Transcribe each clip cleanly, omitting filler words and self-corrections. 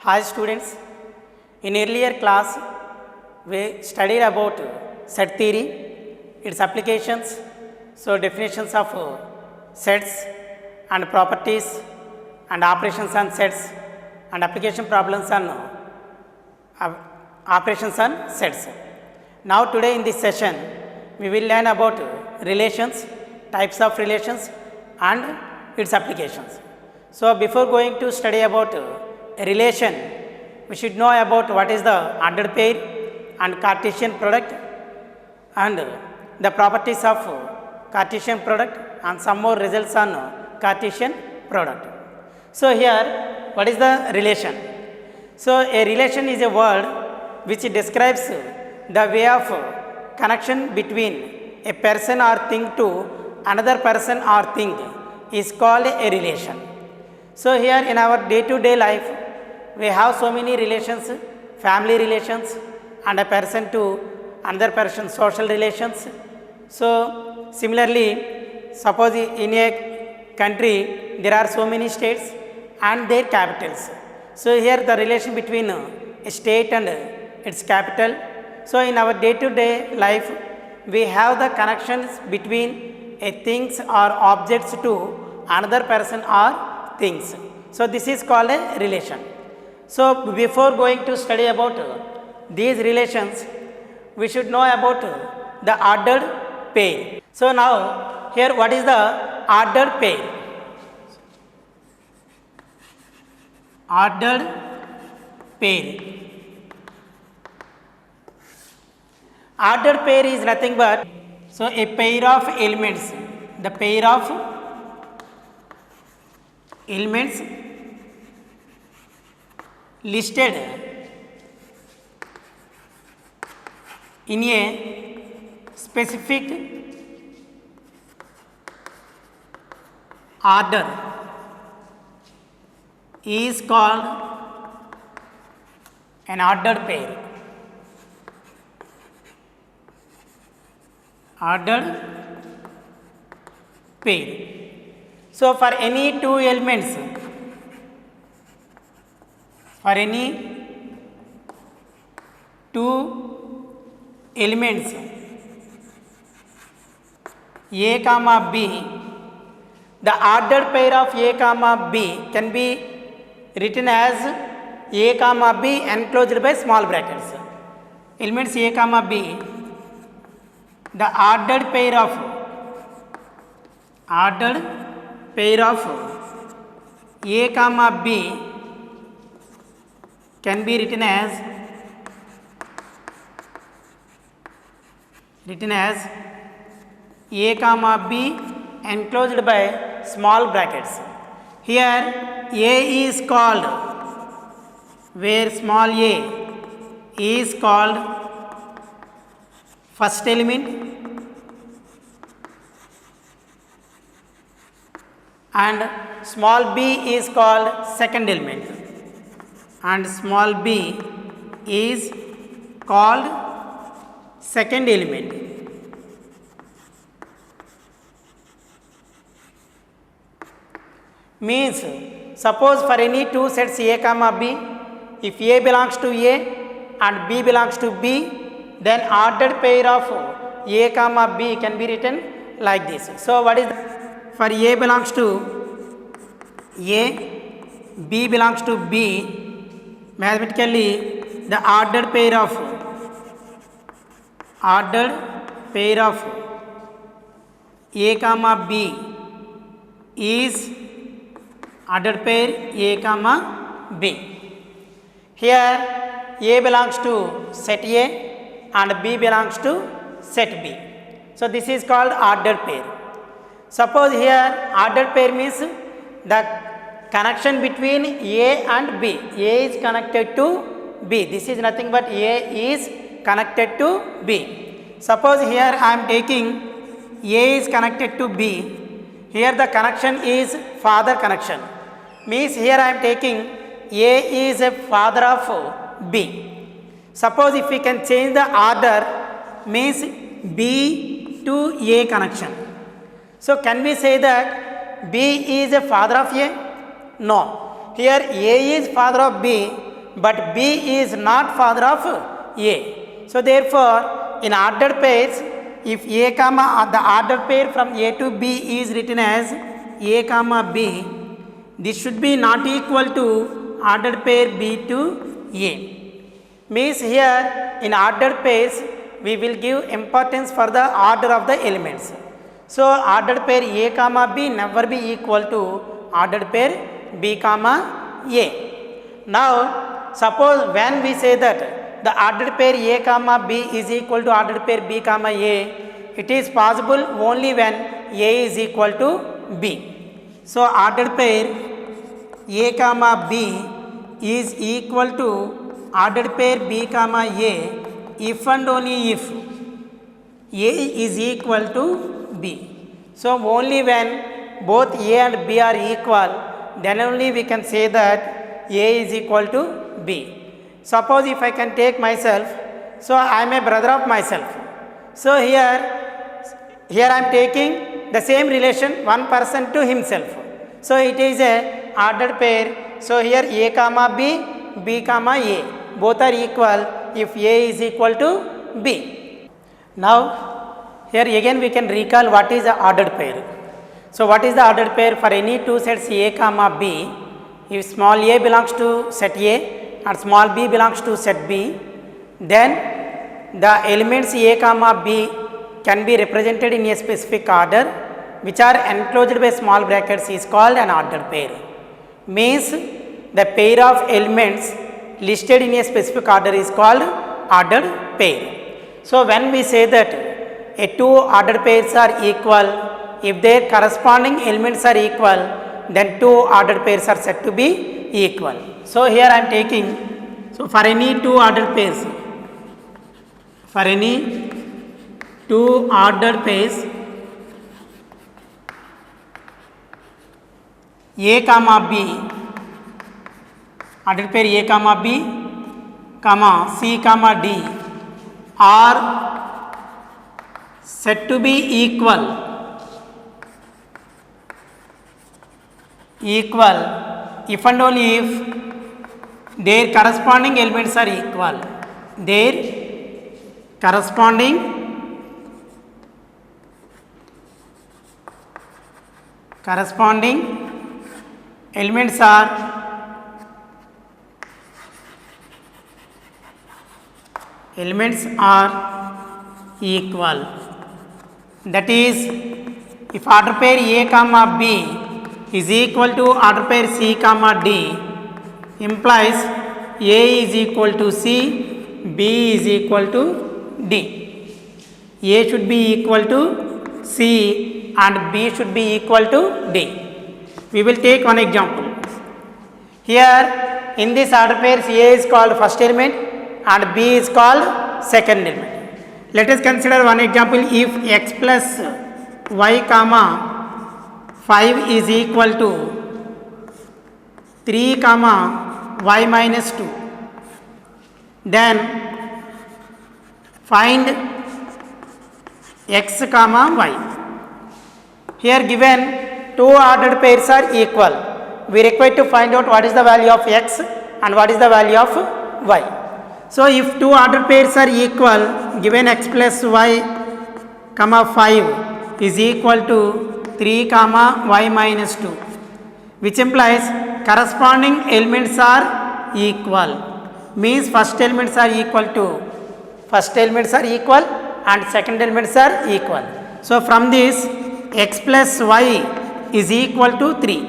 Hi students, in earlier class we studied about set theory, its applications, so definitions of sets and properties and operations on sets and application problems on operations on sets. Now today in this session we will learn about relations, types of relations and its applications. So before going to study about a relation, we should know about what is the ordered pair and Cartesian product and the properties of Cartesian product and some more results on Cartesian product. So here what is the relation? So a relation is a word which describes the way of connection between a person or thing to another person or thing is called a relation. So here in our day-to-day life, we have so many relations, family relations and a person to another person, social relations. So similarly, suppose in a country there are so many states and their capitals. So here the relation between a state and its capital. So in our day-to-day life, we have the connections between a things or objects to another person or things. So this is called a relation. So before going to study about these relations, we should know about the ordered pair. So now here what is the ordered pair? Ordered pair. Ordered pair is nothing but so a pair of elements. The pair of elements listed in a specific order is called an ordered pair. Ordered pair. So for any two elements, A comma B, the ordered pair of A comma B can be written as A comma B enclosed by small brackets. Elements A comma B, the ordered pair of A comma B can be written as A comma B enclosed by small brackets. Here A is called, where small a is called first element and small b is called second element and small b is called second element. Means suppose for any two sets A comma B, if A belongs to A and B belongs to B, then ordered pair of A comma B can be written like this. So what is for A belongs to A, B belongs to B, mathematically the ordered pair of A comma B is ordered pair A comma B. Here A belongs to set A and B belongs to set B. So this is called ordered pair. Suppose here ordered pair means the connection between A and B. A is connected to B. This is nothing but A is connected to B. Suppose here I am taking A is connected to B. Here the connection is father connection. Means here I am taking A is a father of B. Suppose if we can change the order, means B to A connection. So can we say that B is a father of A? No. Here A is father of B, but B is not father of A. So therefore, in ordered pairs, if A comma the ordered pair from A to B is written as A comma B, this should be not equal to ordered pair B to A. Means here in ordered pairs we will give importance for the order of the elements. So ordered pair A comma B never be equal to ordered pair B comma A. Now suppose when we say that the ordered pair A comma B is equal to ordered pair B comma A, it is possible only when A is equal to B. So ordered pair A comma B is equal to ordered pair B comma A if and only if A is equal to B. So only when both A and B are equal, then only we can say that A is equal to B. Suppose if I can take myself, so I am a brother of myself. So here I am taking the same relation one person to himself. So it is a ordered pair. So here A comma B, B comma A, both are equal if A is equal to B. Now here again we can recall what is the ordered pair. So what is the ordered pair for any two sets A comma B? If small a belongs to set A and small b belongs to set B, then the elements A comma B can be represented in a specific order which are enclosed by small brackets is called an ordered pair. Means the pair of elements listed in a specific order is called ordered pair. So when we say that a two ordered pairs are equal, if their corresponding elements are equal, then two ordered pairs are said to be equal. So here I am taking, so for any two ordered pairs, for any two ordered pairs A comma B, ordered pair A comma B, comma C comma D are said to be equal if and only if their corresponding elements are equal. Their corresponding elements are equal. That is, if order pair A comma B is equal to order pair C comma D, implies A is equal to C, B is equal to D. A should be equal to C and B should be equal to D. We will take one example. Here in this order pairs A is called first element and B is called second element. Let us consider one example. If x plus y comma 5 is equal to 3 comma y minus 2, then find x comma y. Here given two ordered pairs are equal, we require to find out what is the value of x and what is the value of y. So if two ordered pairs are equal, given x plus y comma 5 is equal to 3 comma y minus 2, which implies corresponding elements are equal. Means first elements are equal and second elements are equal. So from this x plus y is equal to 3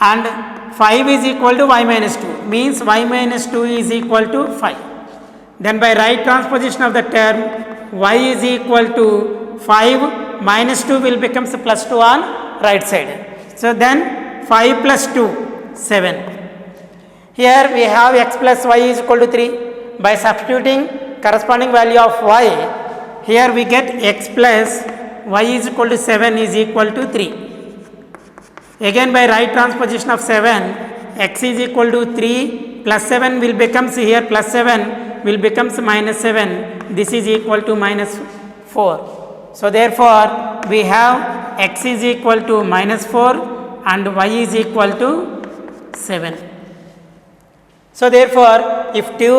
and 5 is equal to y minus 2, means y minus 2 is equal to 5. Then by right transposition of the term, y is equal to 5 minus 2 will become plus 2 on right side. So then 5 plus 2, 7. Here we have x plus y is equal to 3. By substituting corresponding value of y, here we get x plus y is equal to 7 is equal to 3. Again by right transposition of 7, x is equal to 3 plus 7 will becomes here plus 7 will becomes minus 7. This is equal to minus 4. So therefore we have x is equal to minus 4 and y is equal to 7. So therefore, if two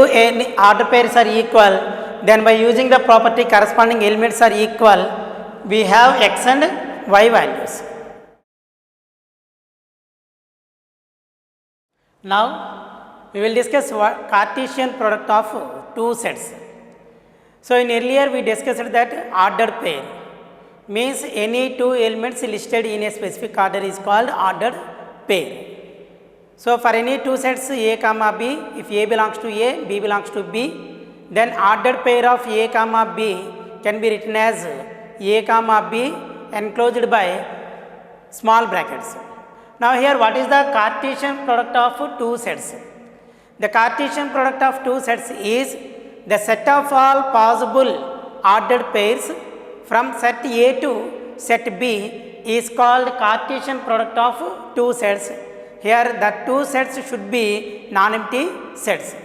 order pairs are equal, then by using the property corresponding elements are equal, we have x and y values. Now we will discuss Cartesian product of two sets. So in earlier we discussed that ordered pair means any two elements listed in a specific order is called ordered pair. So for any two sets A comma B, if A belongs to A, B belongs to B, then ordered pair of A comma B can be written as A comma B enclosed by small brackets. Now here what is the Cartesian product of two sets? The Cartesian product of two sets is the set of all possible ordered pairs from set A to set B is called Cartesian product of two sets. Here the two sets should be non-empty sets.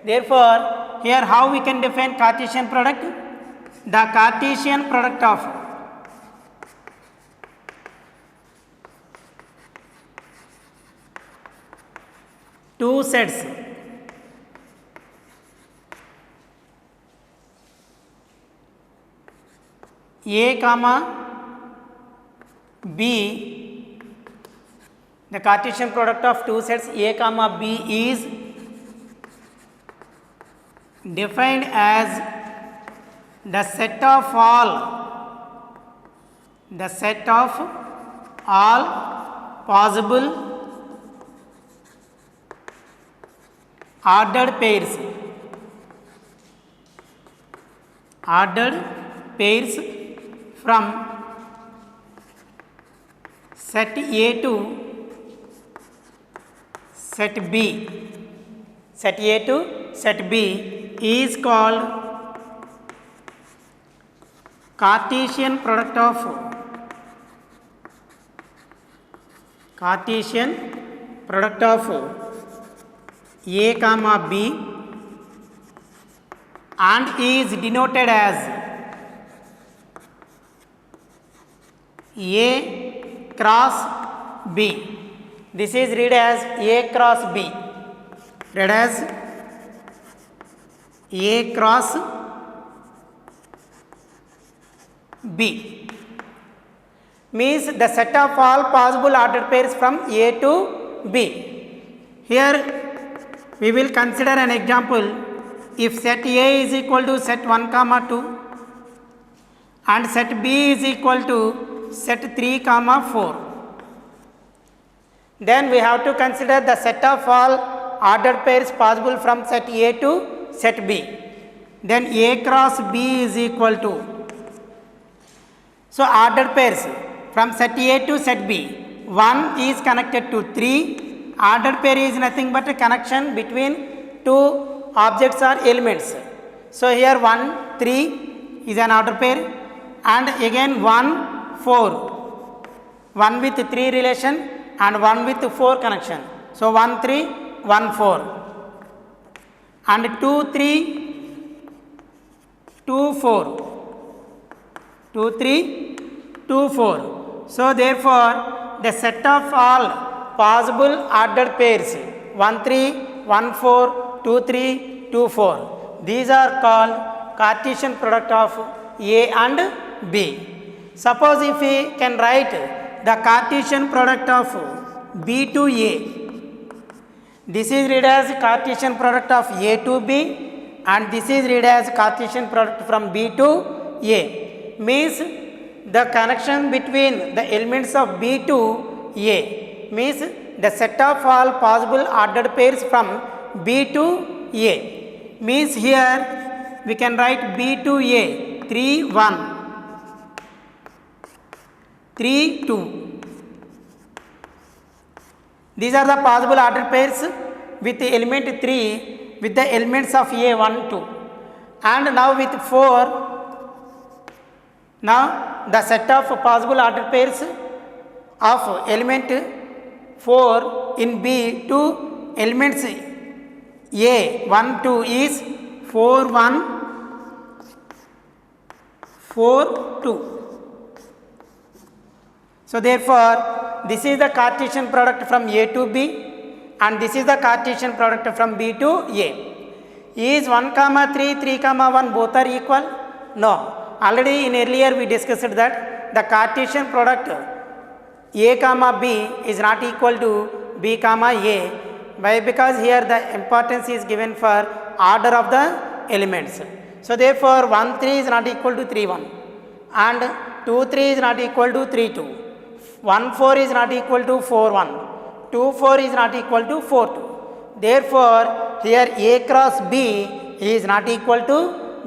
Therefore, here how we can define Cartesian product? The Cartesian product of two sets A comma B, the Cartesian product of two sets A comma B is defined as the set of all possible ordered pairs from set A to set B. Set A to set B is called Cartesian product of A comma B and is denoted as A cross B. This is read as A cross B. Read as A cross B. Means the set of all possible ordered pairs from A to B. Here we will consider an example. If set A is equal to set 1 comma 2 and set B is equal to set 3 comma 4, then we have to consider the set of all ordered pairs possible from set A to set B. Then A cross B is equal to, so ordered pairs from set A to set B, 1 is connected to 3. Ordered pair is nothing but a connection between two objects or elements. So here 1 3 is an ordered pair, and again 1 4, 1 with 3 relation and 1 with 4 connection. So 1 3 1 4 and 2 3 2 4, 2 3 2 4. So therefore the set of all possible ordered pairs 1 3 1 4 2 3 2 4, these are called Cartesian product of A and B. Suppose if we can write the Cartesian product of B to A, this is read as Cartesian product of A to B and this is read as Cartesian product from B to A. Means the connection between the elements of B to A means the set of all possible ordered pairs from B to A. Means here we can write B to A 3 1 3 2. These are the possible ordered pairs with the element 3 with the elements of A 1 2, and now with 4, now the set of possible ordered pairs of element 4 in B to elements A 1 2 is 4 1 4 2. So therefore this is the Cartesian product from A to B, and this is the Cartesian product from B to A. Is 1 comma 3, 3 comma 1 both are equal? No. Already in earlier we discussed that the Cartesian product A comma B is not equal to B comma A. Why? Because here the importance is given for order of the elements. So therefore 1 3 is not equal to 3 1 and 2 3 is not equal to 3 2. 1 4 is not equal to 4 1. 2 4 is not equal to 4 2. Therefore here A cross B is not equal to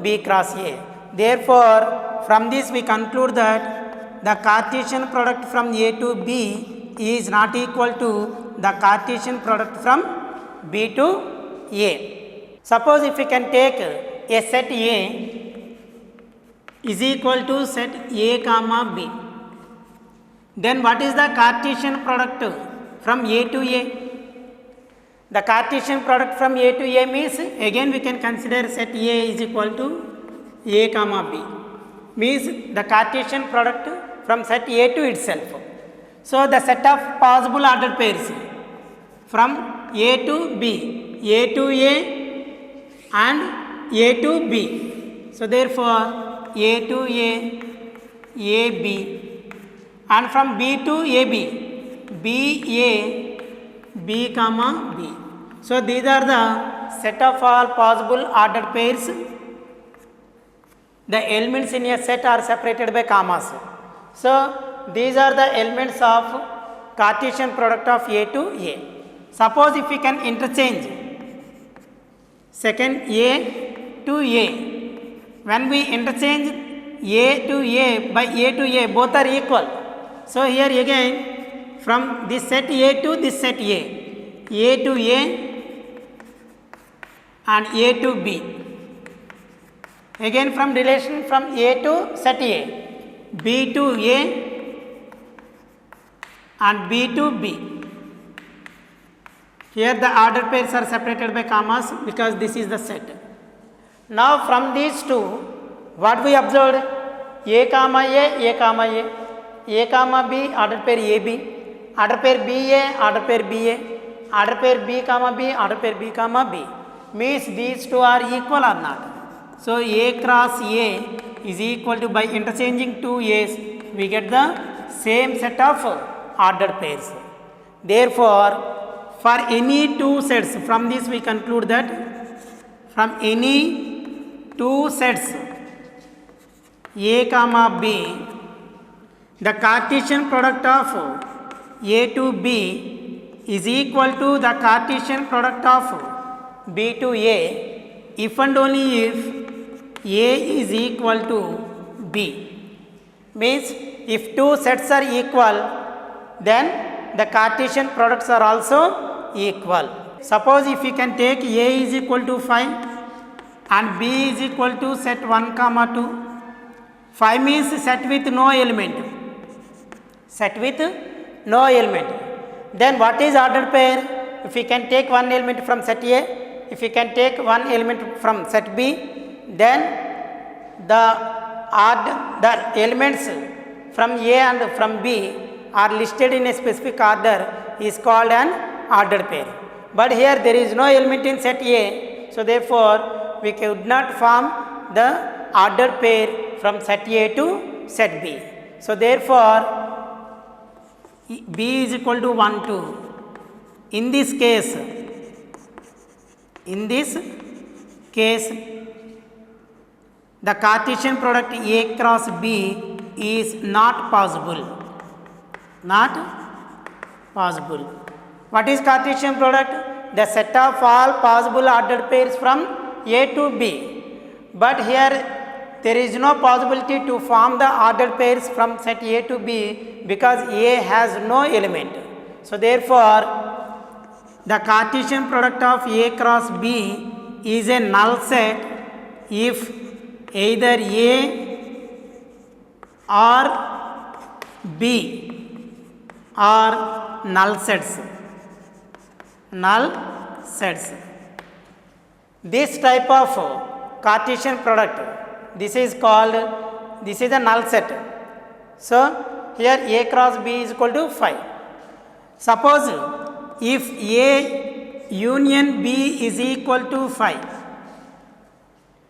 B cross A. Therefore from this we conclude that the Cartesian product from A to B is not equal to the Cartesian product from B to A. Suppose if we can take a set A is equal to set A comma B, then what is the Cartesian product from A to A? The Cartesian product from A to A means again we can consider set A is equal to A comma B, means the Cartesian product from set A to itself. So the set of possible ordered pairs from A to B, A to A and A to B. So therefore A to A, AB, and from B to AB, BA, B comma B. So these are the set of all possible ordered pairs. The elements in a set are separated by commas. So these are the elements of Cartesian product of A to A. Suppose if we can interchange second A to A, when we interchange A to A by A to A, both are equal. So here again from this set A to this set A to A and A to B. Again from relation from A to set A, B to A and B to B. Here the ordered pairs are separated by commas because this is the set. Now from these two, what we observed? A comma A comma A comma B, ordered pair AB, ordered pair BA, ordered pair BA, ordered pair B comma B, ordered pair B comma B. Means these two are equal or not. So A cross A is equal to, by interchanging two A's, we get the same set of ordered pairs. Therefore, for any two sets, from this we conclude that from any two sets A comma B, the Cartesian product of A to B is equal to the Cartesian product of B to A if and only if A is equal to B. Means if two sets are equal, then the Cartesian products are also equal. Suppose if we can take A is equal to 5 and B is equal to set 1 comma 2. 5 means set with no element. Set with no element. Then what is ordered pair? If we can take one element from set A, if we can take one element from set B, then the elements from A and from B are listed in a specific order is called an ordered pair. But here there is no element in set A, so therefore we could not form the ordered pair from set A to set B. So therefore B is equal to 1 2. In this case the Cartesian product A cross B is not possible. Not possible. What is Cartesian product? The set of all possible ordered pairs from A to B. But here there is no possibility to form the ordered pairs from set A to B because A has no element. So therefore the Cartesian product of A cross B is a null set if either A or B are null sets. This type of Cartesian product, this is a null set. So here A cross B is equal to 5. Suppose if A union B is equal to 5.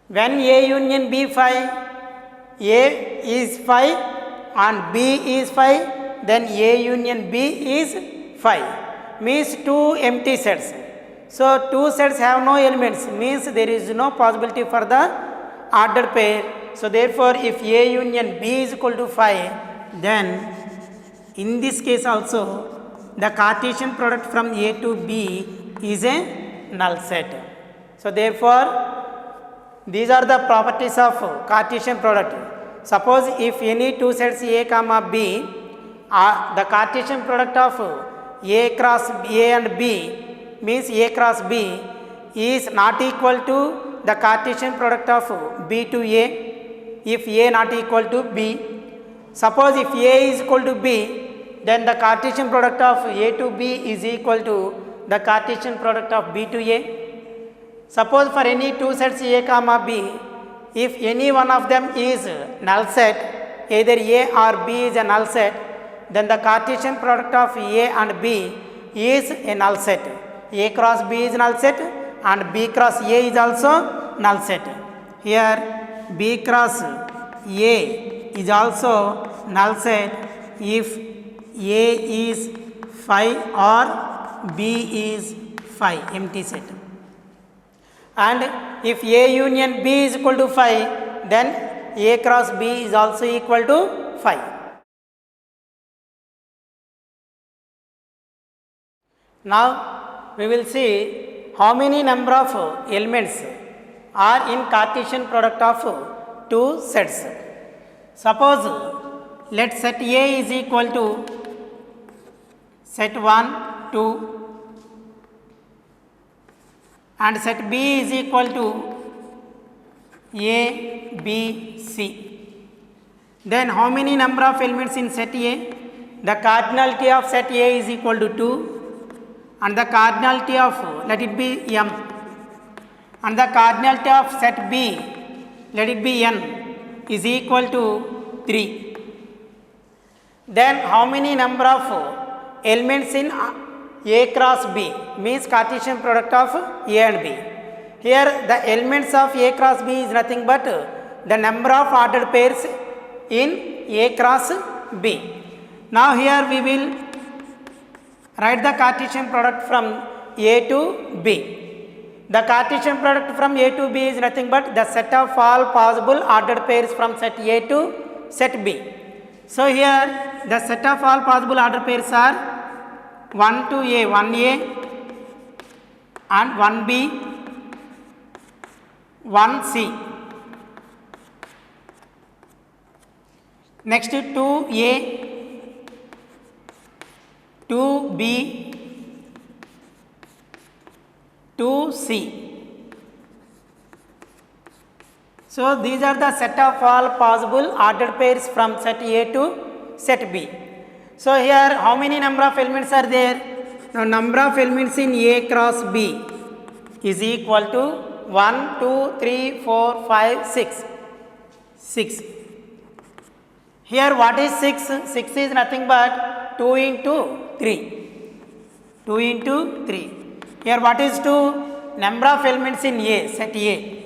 When A union B 5, A is 5 and B is 5, then A union B is 5, means two empty sets. So, two sets have no elements, means there is no possibility for the ordered pair. So, therefore, if A union B is equal to 5, then in this case also the Cartesian product from A to B is a null set. So, therefore, these are the properties of Cartesian product. Suppose if any two sets A comma B, the Cartesian product of A cross A and B means A cross B is not equal to the Cartesian product of B to A if A not equal to B. Suppose if A is equal to B, then the Cartesian product of A to B is equal to the Cartesian product of B to A. Suppose for any two sets A comma B, if any one of them is null set, either A or B is a null set, then the Cartesian product of A and B is a null set. A cross B is null set and B cross A is also null set. Here B cross A is also null set if A is 5 or B is 5, empty set. And if A union B is equal to 5, then A cross B is also equal to 5. Now, we will see how many number of elements are in Cartesian product of two sets. Suppose let set A is equal to set 1, 2 and set B is equal to A, B, C. Then how many number of elements in set A? The cardinality of set A is equal to 2 and the cardinality of, let it be M, and the cardinality of set B, let it be N, is equal to 3. Then how many number of elements in A cross B, means Cartesian product of A and B. Here the elements of A cross B is nothing but the number of ordered pairs in A cross B. Now here we will write the Cartesian product from A to B. The Cartesian product from A to B is nothing but the set of all possible ordered pairs from set A to set B. So here the set of all possible ordered pairs are 1 to A, 1A and 1B, 1C. Next 2A, 2B, 2C. So, these are the set of all possible ordered pairs from set A to set B. So, here how many number of elements are there? Now, number of elements in A cross B is equal to 1, 2, 3, 4, 5, 6. 6. Here what is 6? 6 is nothing but 2 into 3. 2 into 3. Here what is 2? Number of elements in A, set A.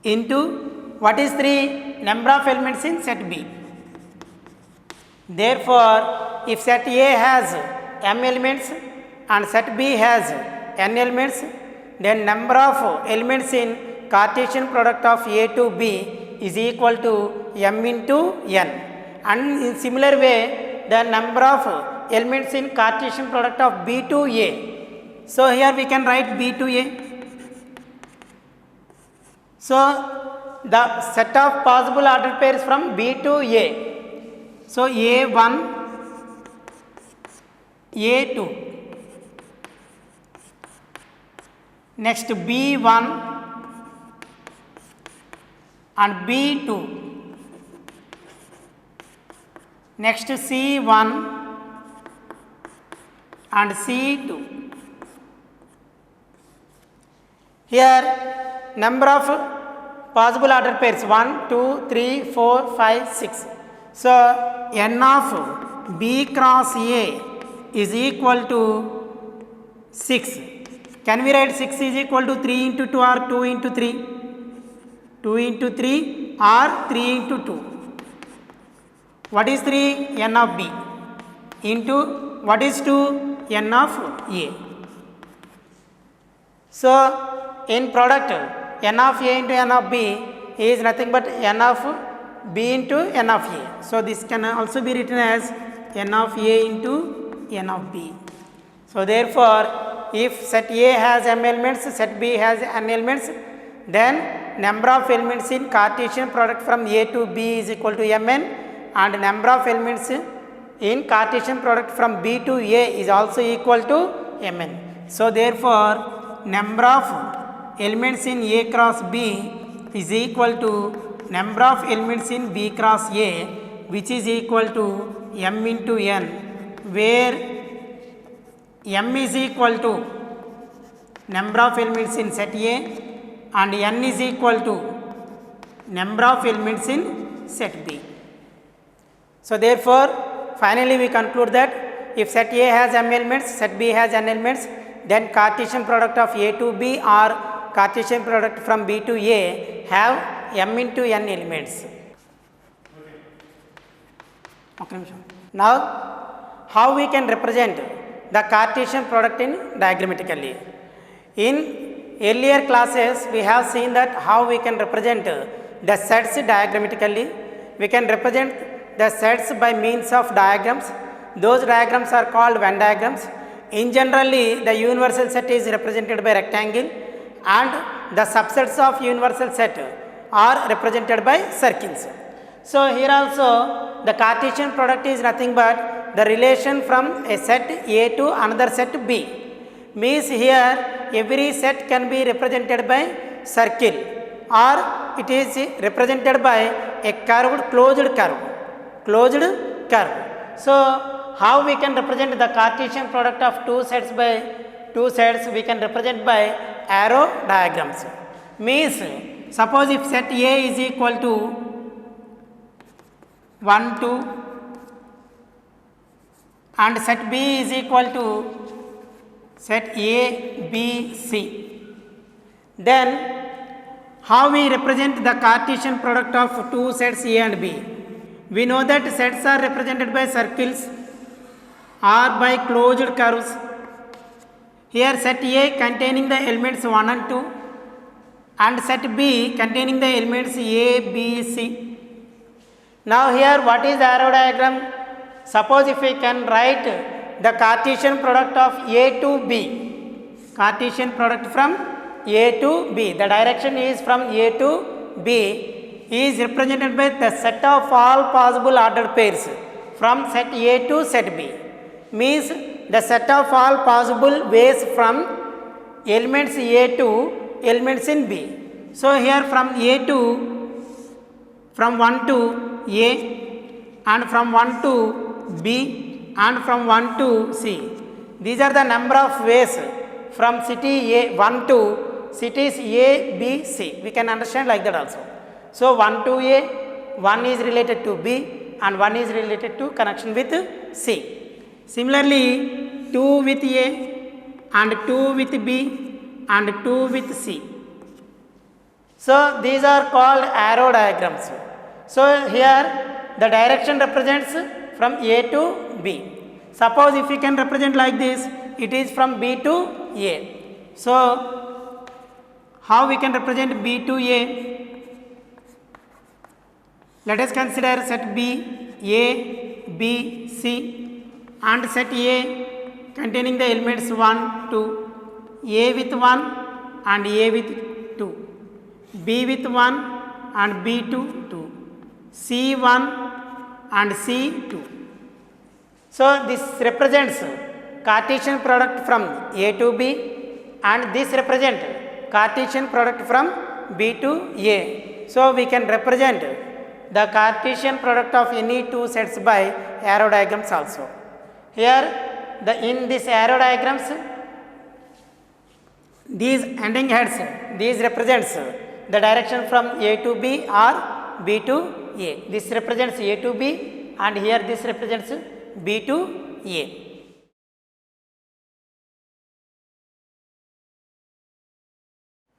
Into what is 3? Number of elements in set B. Therefore, if set A has m elements and set B has n elements, then number of elements in Cartesian product of A to B is equal to m into n. And in similar way, the number of elements in Cartesian product of B to A. So, here we can write B to A. So, the set of possible ordered pairs from B to A. So, A1, A2, next B1 and B2, next C1 and C2. Here number of possible ordered pairs 1, 2, 3, 4, 5, 6. So, n of B cross A is equal to 6. Can we write 6 is equal to 3 into 2 or 2 into 3? 2 into 3 or 3 into 2. What is 3? N of B into what is 2? N of A. So, in product N of A into N of B is nothing but N of B into N of A. So, this can also be written as N of A into N of B. So, therefore, if set A has m elements, set B has n elements, then number of elements in Cartesian product from A to B is equal to mn, and number of elements in Cartesian product from B to A is also equal to mn. So, therefore, number of elements in A cross B is equal to number of elements in B cross A, which is equal to m into n, where m is equal to number of elements in set A and n is equal to number of elements in set B. So, therefore, finally we conclude that if set A has m elements, set B has n elements, then Cartesian product of A to B or Cartesian product from B to A have m into n elements. Okay. Now, how we can represent the Cartesian product in diagrammatically? In earlier classes, we have seen that how we can represent the sets diagrammatically. We can represent the sets by means of diagrams. Those diagrams are called Venn diagrams. In generally, the universal set is represented by rectangle, and the subsets of universal set are represented by circles. So, here also the Cartesian product is nothing but the relation from a set A to another set B. Means here every set can be represented by circle, or it is represented by a curved closed curve. So, how we can represent the Cartesian product of two sets by two sets? We can represent by arrow diagrams. Means suppose if set A is equal to 1, 2 and set B is equal to set A, B, C, then how we represent the Cartesian product of two sets A and B? We know that sets are represented by circles or by closed curves. Here set A containing the elements 1 and 2 and set B containing the elements A, B, C. Now, here what is the arrow diagram? Suppose if we can write the Cartesian product of A to B, Cartesian product from A to B, the direction is from A to B, is represented by the set of all possible ordered pairs from set A to set B. Means the set of all possible ways from elements A to elements in B. So, here from 1 to A and from 1 to B and from 1 to C. These are the number of ways from city A 1 to cities A, B, C. We can understand like that also. So, 1 to A, 1 is related to B and 1 is related to connection with C. Similarly, 2 with A and 2 with B and 2 with C. So, these are called arrow diagrams. So, here the direction represents from A to B. Suppose if we can represent like this, it is from B to A. So, how we can represent B to A? Let us consider set B, A, B, C, and set A containing the elements 1, 2, A with 1 and A with 2, B with 1 and B to 2, C 1 and C 2. So, this represents Cartesian product from A to B, and this represents Cartesian product from B to A. So, we can represent the Cartesian product of any two sets by arrow diagrams also. Here in this arrow diagrams, these ending heads, these represents the direction from A to B or B to A. This represents A to B and here this represents B to A.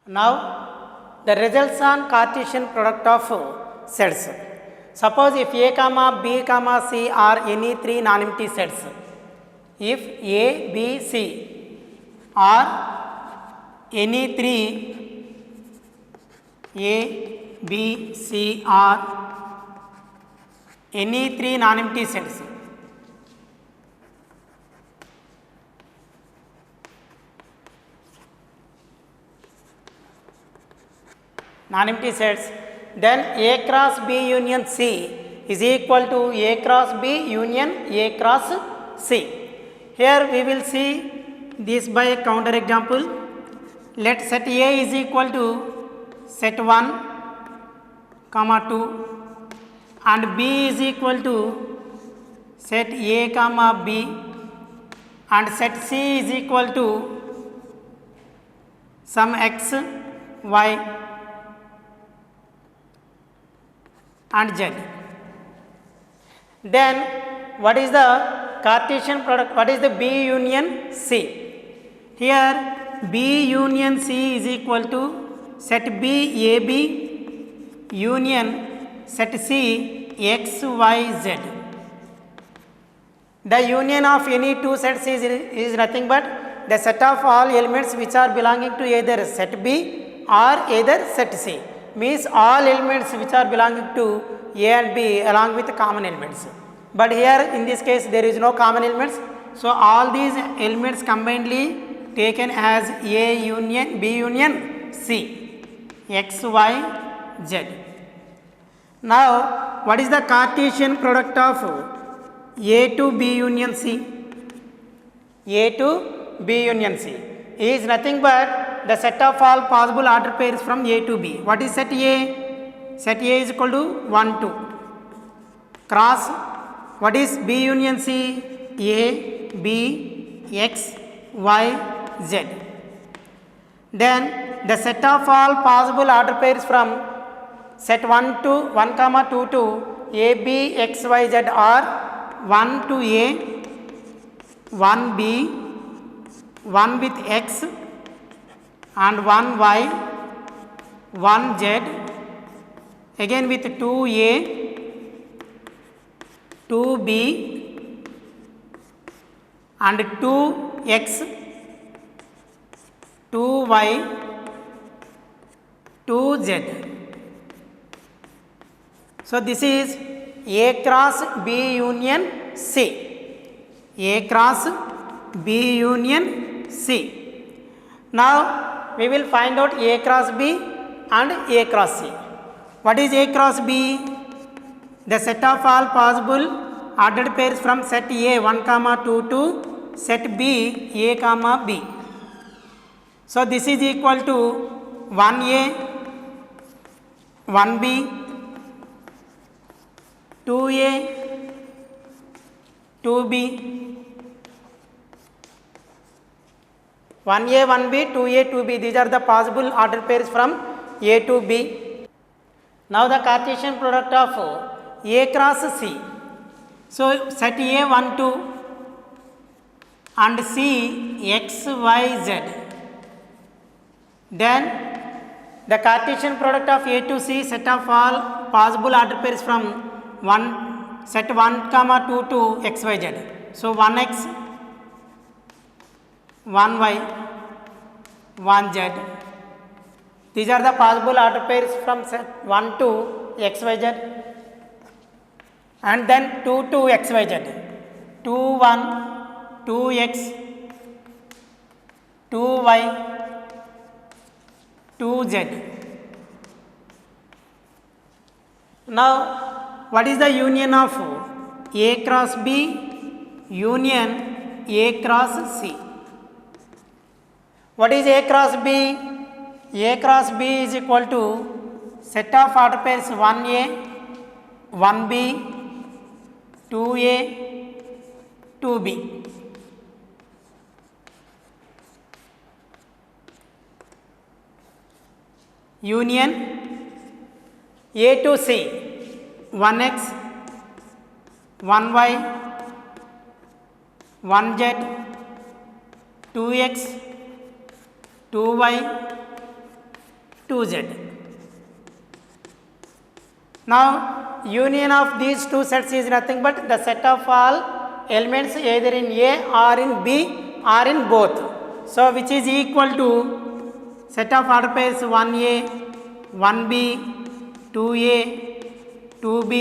Now the results on Cartesian product of sets. Suppose if A comma B comma C are any three non-empty sets, if A, B, C are any three, A, B, C are any three non-empty sets, non-empty sets, then A cross B union C is equal to A cross B union A cross C. Here we will see this by a counter example. Let set A is equal to set 1 comma 2 and B is equal to set A comma B and set C is equal to some x, y and z. Then what is the Cartesian product? What is the B union C? Here B union C is equal to set B AB union set C x, y, z. The union of any two sets is nothing but the set of all elements which are belonging to either set B or either set C. Means all elements which are belonging to A and B along with common elements. But here in this case there is no common elements. So all these elements combinedly taken as A union B union C, x, y, z. Now what is the Cartesian product of A to B union C? A to B union C is nothing but the set of all possible order pairs from A to B. What is set A? Set A is equal to 1, 2. Cross, what is B union C? A, B, x, y, z. Then the set of all possible order pairs from set 1 to 1 comma 2 to A, B, x, y, z are 1 to A, 1 B, 1 with x and 1 y, 1 z, again with 2a, 2b and 2x, 2y, 2z. So this is A cross B union C. A cross B union C. Now we will find out A cross B and A cross C. What is A cross B? The set of all possible ordered pairs from set A 1 comma 2 to set B A comma B. So this is equal to 1A, 1B, 2A, 2B, 1A, 1B, 2A, 2B. These are the possible order pairs from A to B. Now the Cartesian product of A cross C. So set A 1, 2 and C x, y, z. Then the Cartesian product of A to C set of all possible order pairs from set 1 comma 2 to x, y, z. So 1x, 1y, 1z. These are the possible order pairs from set 1 to x, y, z. And then 2 to x, y, z. 2, 1, 2x, 2y, 2z. Now what is the union of A cross B union A cross C? What is A cross B? A cross B is equal to set of order pairs 1A, 1B, 2A, 2B. Union A to C 1x, 1y, 1z, 2x, 2y, 2z. Now union of these two sets is nothing but the set of all elements either in A or in B or in both. So which is equal to set of order pairs 1A, 1B, 2A, 2B,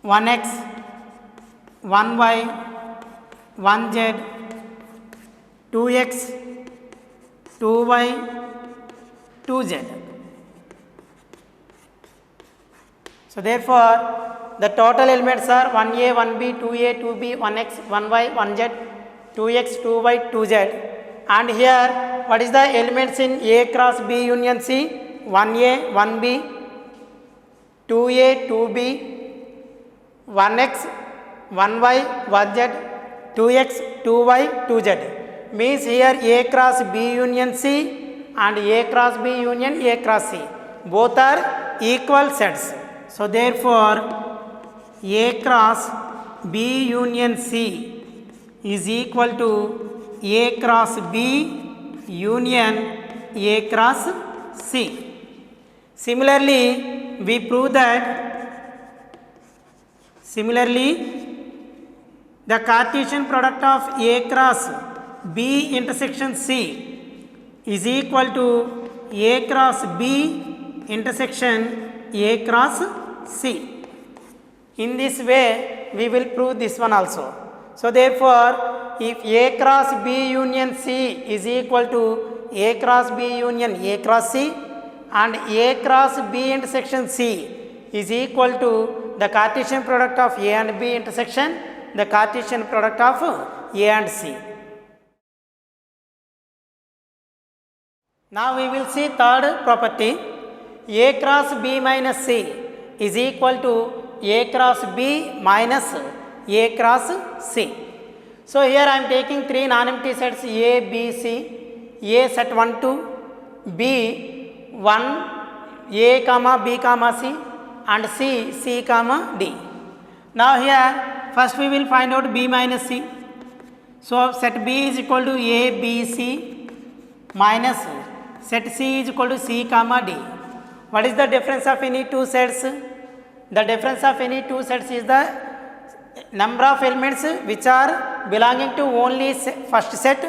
1x, 1y, 1z, 2x, 2y, 2z. So therefore, the total elements are 1a, 1b, 2a, 2b, 1x, 1y, 1z, 2x, 2y, 2z. And here, what is the elements in A cross B union C? 1a, 1b, 2a, 2b, 1x, 1y, 1z, 2x, 2y, 2z. Means here A cross B union C and A cross B union A cross C. Both are equal sets. So therefore, A cross B union C is equal to A cross B union A cross C. Similarly, we prove that the Cartesian product of A cross B intersection C is equal to A cross B intersection A cross C. In this way, we will prove this one also. So therefore, if A cross B union C is equal to A cross B union A cross C and A cross B intersection C is equal to the Cartesian product of A and B intersection the Cartesian product of A and C. Now we will see third property. A cross B minus C is equal to A cross B minus A cross C. So here I am taking three non-empty sets A, B, C. A set 1, 2, B 1, A comma B comma C and C, C comma D. Now here first we will find out B minus C. So set B is equal to A, B, C minus set C is equal to C comma D. What is the difference of any two sets? The difference of any two sets is the number of elements which are belonging to only first set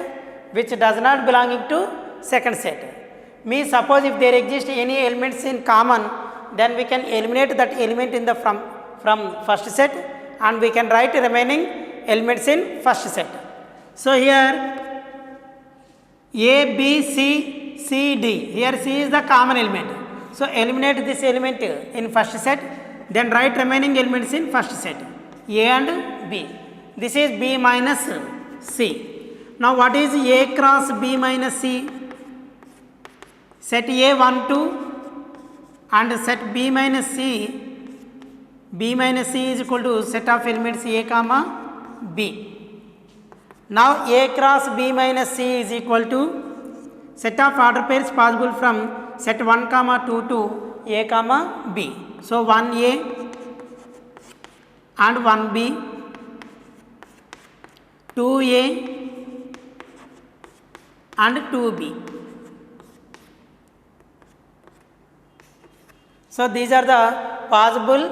which does not belonging to second set. Means suppose if there exist any elements in common, then we can eliminate that element in the from first set and we can write remaining elements in first set. So here A, B, C, C, D. Here C is the common element. So eliminate this element in first set, then write remaining elements in first set A and B. This is B minus C. Now what is A cross B minus C? Set A 1, 2 and set B minus C. B minus C is equal to set of elements A comma B. Now A cross B minus C is equal to set of order pairs possible from set 1 comma 2 to A comma B. So 1A and 1B, 2A and 2B. So these are the possible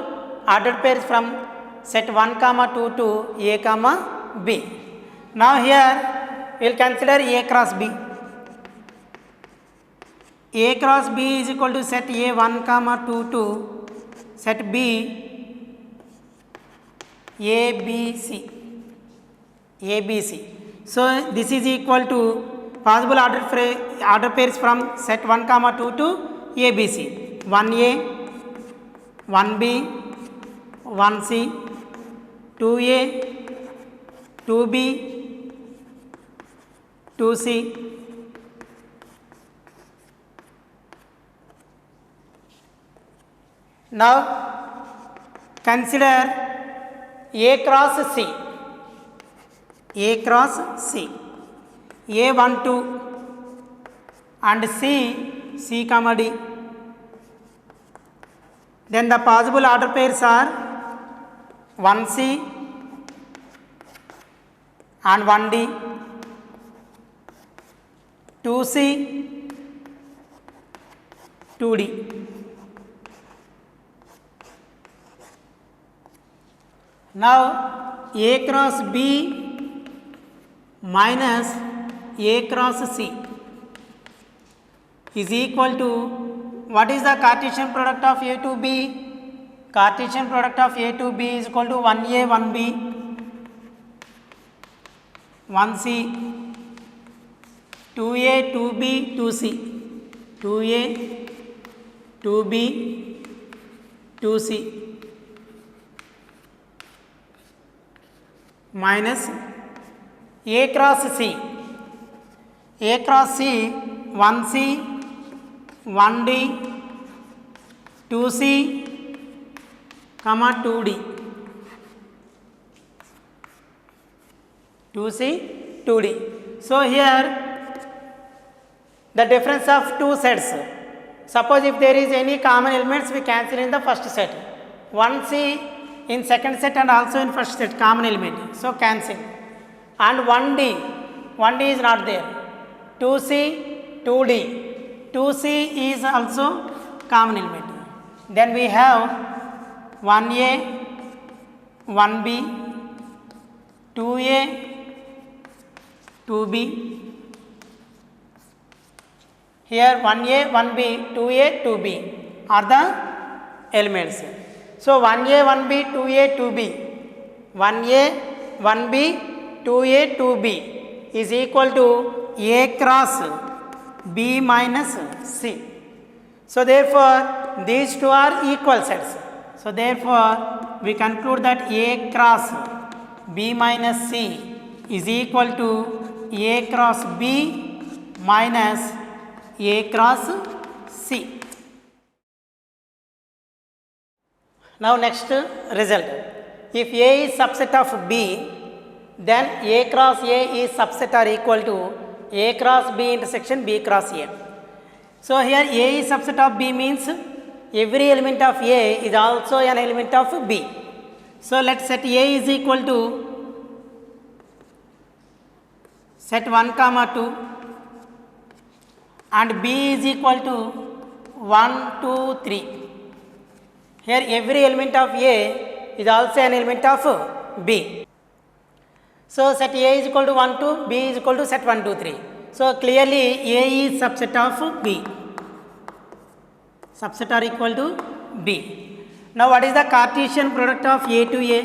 ordered pairs from set 1 comma 2 to A comma B. Now here we will consider A cross B. A cross B is equal to set A 1 comma 2 to set B ABC. So this is equal to possible order pairs from set 1 comma 2 to ABC. 1A, 1B, 1C, 2A, 2B, 2C. Now consider A cross C. A cross C. A 1, 2 and C comma D. Then the possible order pairs are 1C and 1D, 2C 2D. Now A cross B minus A cross C is equal to, what is the Cartesian product of A to B? Cartesian product of A to B is equal to 1A 1B 1C 2A 2B 2C 2A 2B 2C minus A cross C. A cross C 1C 1D 2C comma 2D 2C 2D. So here the difference of two sets. Suppose if there is any common elements, we cancel in the first set. 1C in second set and also in first set common element. So cancel. And 1D is not there. 2C 2D 2C is also common element. Then we have 1A 1B 2A 2B. Here 1A 1B 2A 2B are the elements. So 1A 1B 2A 2B 1A 1B 2A 2B is equal to A cross B minus C. So therefore these two are equal sets. So therefore we conclude that A cross B minus C is equal to A cross B minus A cross C. Now next result. If A is subset of B, then A cross A is subset or equal to A cross B intersection B cross A. So here A is subset of B means every element of A is also an element of B. So let us set A is equal to set 1 comma 2 and B is equal to 1 2 3. Here every element of A is also an element of B. So set A is equal to 1 2, B is equal to set 1 2 3. So clearly A is subset of B. Subset are equal to B. Now what is the Cartesian product of A to A?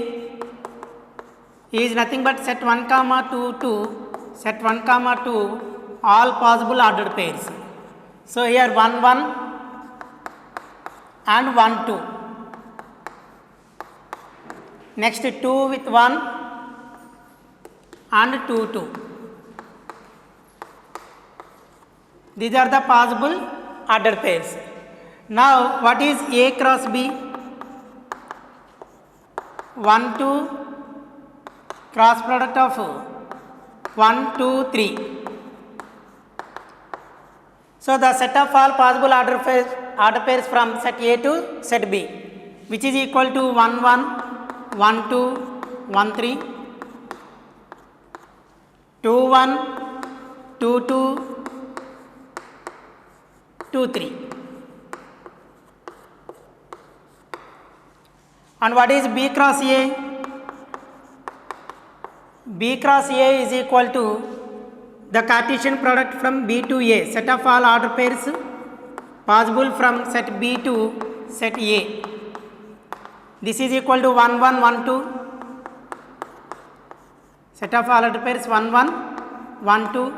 Is nothing but set 1 comma 2 to set 1 comma 2 all possible ordered pairs. So here 1 1 and 1 2. Next 2 with 1 and 2 2. These are the possible ordered pairs. Now what is A cross B? 1 2 cross product of 1 2 3. So the set of all possible order pairs from set A to set B, which is equal to 1 1 1 2 1 3 2 1 2 2 2 3. And what is B cross A? B cross A is equal to the Cartesian product from B to A, set of all order pairs possible from set B to set A. This is equal to 1 1 1 2, set of all order pairs 1 1 1 2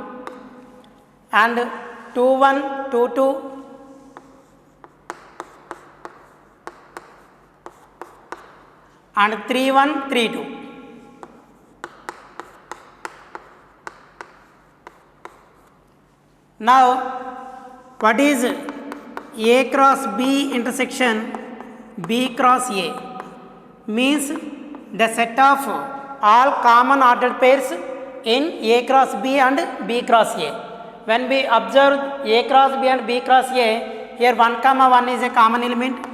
and 2 1 2 2 and 3 1 3 2. Now what is A cross B intersection B cross A? Means the set of all common ordered pairs in A cross B and B cross A. When we observe A cross B and B cross A, here 1 comma 1 is a common element,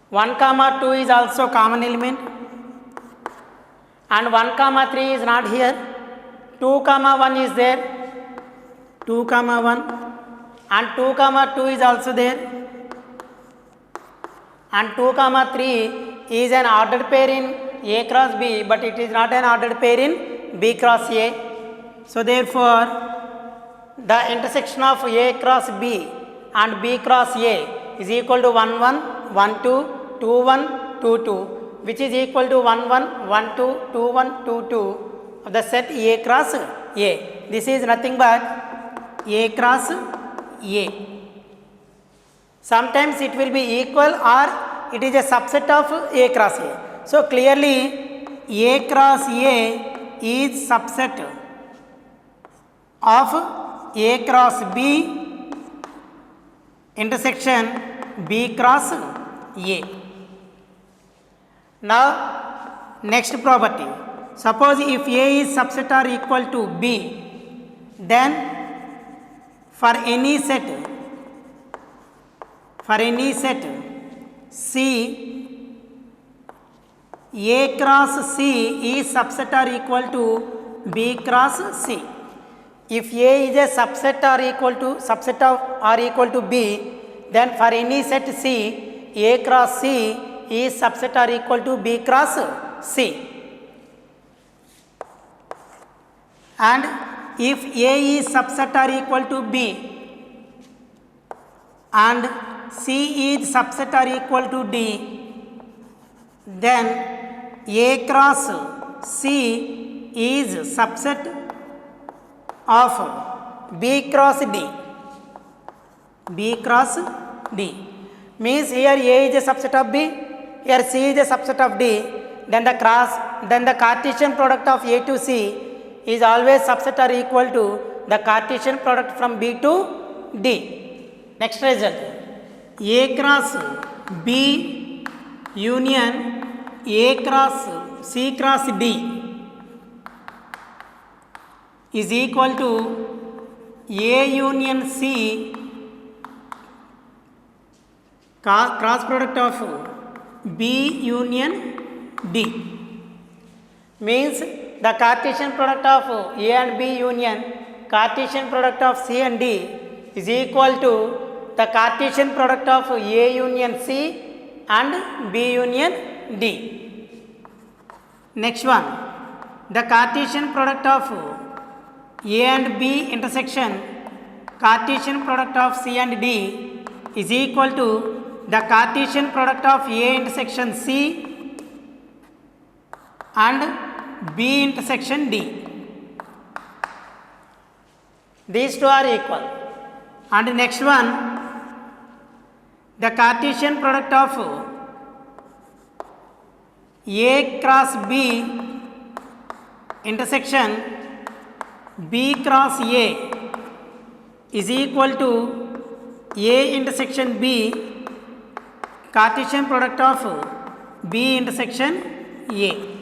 1 comma 2 is also common element, and 1 comma 3 is not here, 2 comma 1 is there, 2 comma 1 and 2 comma 2 is also there, and 2 comma 3 is an ordered pair in A cross B, but it is not an ordered pair in B cross A. So therefore the intersection of A cross B and B cross A is equal to 1 1 1 2 2 1 2 2, which is equal to 1 1 1 2 2 1 2 2 of the set A cross A. This is nothing but A cross A. Sometimes it will be equal or it is a subset of A cross A. So clearly A cross A is subset of A cross B intersection B cross A. Now next property, suppose if A is subset or equal to B, then for any set C, A cross C is subset or equal to B cross C. If A is a subset or equal to B, then for any set C, A cross C is subset or equal to B cross C. And if A is subset or equal to B and C is subset or equal to D, then A cross C is subset of B cross D. B cross D means here A is a subset of B, here C is a subset of D, then the Cartesian product of A to C is always subset or equal to the Cartesian product from B to D. Next result, A cross B union A cross C cross D is equal to A union C cross product of B union D. Means the Cartesian product of A and B union Cartesian product of C and D is equal to the Cartesian product of A union C and B union D. Next one, the Cartesian product of A and B intersection Cartesian product of C and D is equal to the Cartesian product of A intersection C and B intersection D. These two are equal. And next one, the Cartesian product of A cross B intersection B cross A is equal to A intersection B Cartesian product of B intersection A.